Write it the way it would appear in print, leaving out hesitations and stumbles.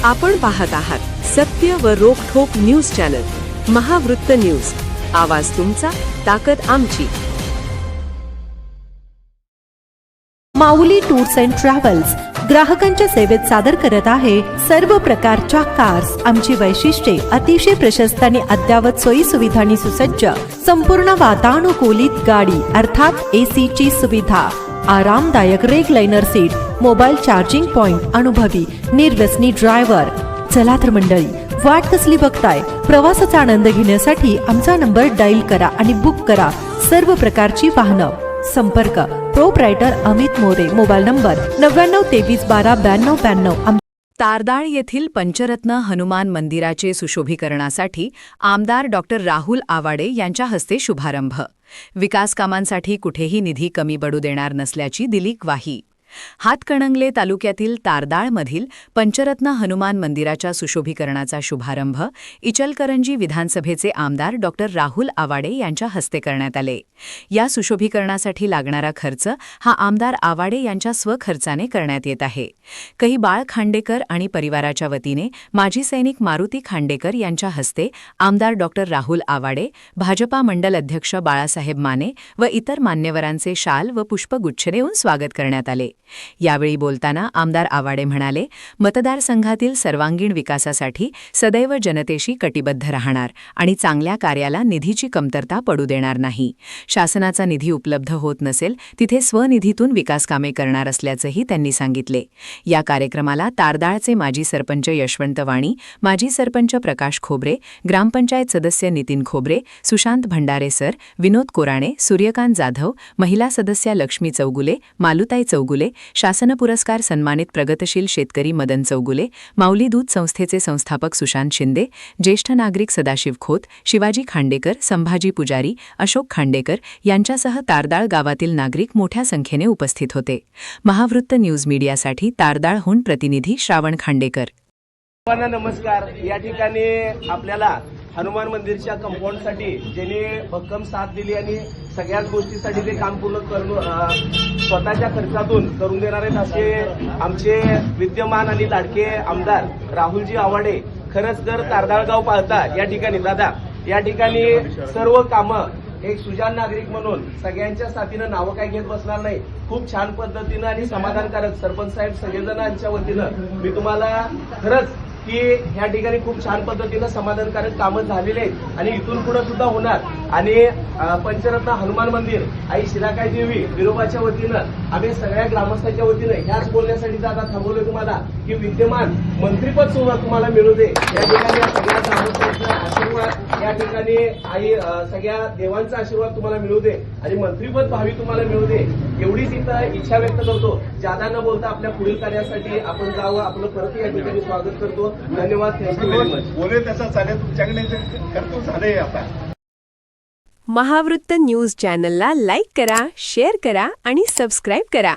आपण पाहत आहात सत्य व रोखठोक न्यूज चॅनल महावृत्त न्यूज. आवाज तुमचा, ताकद आमची. माऊली टूर्स अँड ट्रॅव्हल्स ग्राहकांच्या सेवेत सादर करत आहे सर्व प्रकारच्या कार्स. आमची वैशिष्ट्ये अतिशय प्रशस्त आणि अद्ययावत सोयी सुविधांनी सुसज्ज, संपूर्ण वातानुकूलित गाडी अर्थात एसी ची सुविधा, आरामदायक रेगलाइनर सीट, मोबाईल चार्जिंग पॉइंट, अनुभवी निर्व्यसनी ड्रायव्हर. चला तर मंडळी, वाट कसली बघताय? प्रवासाचा आनंद घेण्यासाठी आमचा नंबर डायल करा आणि बुक करा सर्व प्रकारची वाहनं. संपर्क proprietor Amit More. Mobile number 9923129292. Tardal येथील पंचरत्न हनुमान मंदिराचे सुशोभीकरणासाठी आमदार डॉक्टर राहुल आवाडे यांच्या हस्ते शुभारंभ. विकास कामांसाठी कुठेही निधी कमी पडू देणार नसल्याची दिली ग्वाही. हातकणंगले तालुक्यातील तारदाळमधील पंचरत्न हनुमान मंदिराच्या सुशोभीकरणाचा शुभारंभ इचलकरंजी विधानसभेचे आमदार डॉक्टर राहुल आवाडे यांच्या हस्ते करण्यात आले. या सुशोभीकरणासाठी लागणारा खर्च हा आमदार आवाडे यांच्या स्वखर्चाने करण्यात येत आहे. बाळ खांडेकर आणि परिवाराच्या वतीने माजी सैनिक मारुती खांडेकर यांच्या हस्ते आमदार डॉक्टर राहुल आवाडे, भाजपा मंडल अध्यक्ष बाळासाहेब माने व इतर मान्यवरांचे शाल व पुष्पगुच्छ देऊन स्वागत करण्यात आले. यावेळी बोलताना आमदार आवाडे म्हणाले, मतदारसंघातील सर्वांगीण विकासासाठी सदैव जनतेशी कटिबद्ध राहणार आणि चांगल्या कार्याला निधीची कमतरता पडू देणार नाही. शासनाचा निधी उपलब्ध होत नसेल तिथे स्वनिधीतून विकासकामे करणार असल्याचंही त्यांनी सांगितले. या कार्यक्रमाला तारदाळचे माजी सरपंच यशवंत वाणी, माजी सरपंच प्रकाश खोबरे, ग्रामपंचायत सदस्य नितीन खोबरे, सुशांत भंडारे सर, विनोद कोराणे, सूर्यकांत जाधव, महिला सदस्या लक्ष्मी चौगुले, मालुताई चौगुले, शासन पुरस्कार सन्मानित प्रगतशील शेतकरी मदन चौगुले, माऊली दूध संस्थेचे संस्थापक सुशांत शिंदे, ज्येष्ठ नागरिक सदाशिव खोत, शिवाजी खांडेकर, संभाजी पुजारी, अशोक खांडेकर यांच्यासह तारदाळ गावातील नागरिक मोठ्या संख्येने उपस्थित होते. महावृत्त न्यूज मीडियासाठी तारदाळहून प्रतिनिधी श्रावण खांडेकर. नमस्कार. या ठिकाणी आपल्याला हनुमान मंदिरच्या कंपाऊंडसाठी ज्यांनी भक्कम साथ दिली आणि सगळ्याच गोष्टीसाठी ते काम पूर्ण करून स्वतःच्या खर्चातून करून देणार आहेत असे आमचे विद्यमान आणि लाडके आमदार राहुलजी आवाडे. खरंच जर तारदाळ गाव पाहता या ठिकाणी दादा, या ठिकाणी सर्व कामं एक सुजाण नागरिक म्हणून सगळ्यांच्या साथीनं नावं काही घेत बसणार नाही. खूप छान पद्धतीनं आणि समाधानकारक सरपंच साहेब सगळेजणांच्या वतीनं मी तुम्हाला खरंच की ह्या ठिकाणी खूप छान पद्धतीनं समाधानकारक कामं झालेले आहेत आणि इथून पुढे सुद्धा होणार. आणि पंचरत्न हनुमान मंदिर आई शिलाकाई देवी विरोबाच्या वतीनं आम्ही सगळ्या ग्रामस्थांच्या वतीनं ह्याच बोलण्यासाठी दादा थांबवले तुम्हाला की विद्यमान मंत्रीपद सुद्धा तुम्हाला मिळू दे. या ठिकाणी सगळ्या ग्रामस्थांचा आशीर्वाद, या ठिकाणी आई सगळ्या देवांचा आशीर्वाद तुम्हाला मिळू दे आणि मंत्रीपद भावी तुम्हाला मिळू दे एवढीच इथं इच्छा व्यक्त करतो. जादा न बोलता आपल्या पुढील कार्यासाठी आपण जावं. आपलं परत या ठिकाणी स्वागत करतो. धन्यवाद. Thank you very much. बोले त्याचा चालेल, तुमच्याकडे करतो झालंय आता. महावृत्त न्यूज चॅनलला लाईक करा, शेअर करा आणि सबस्क्राईब करा.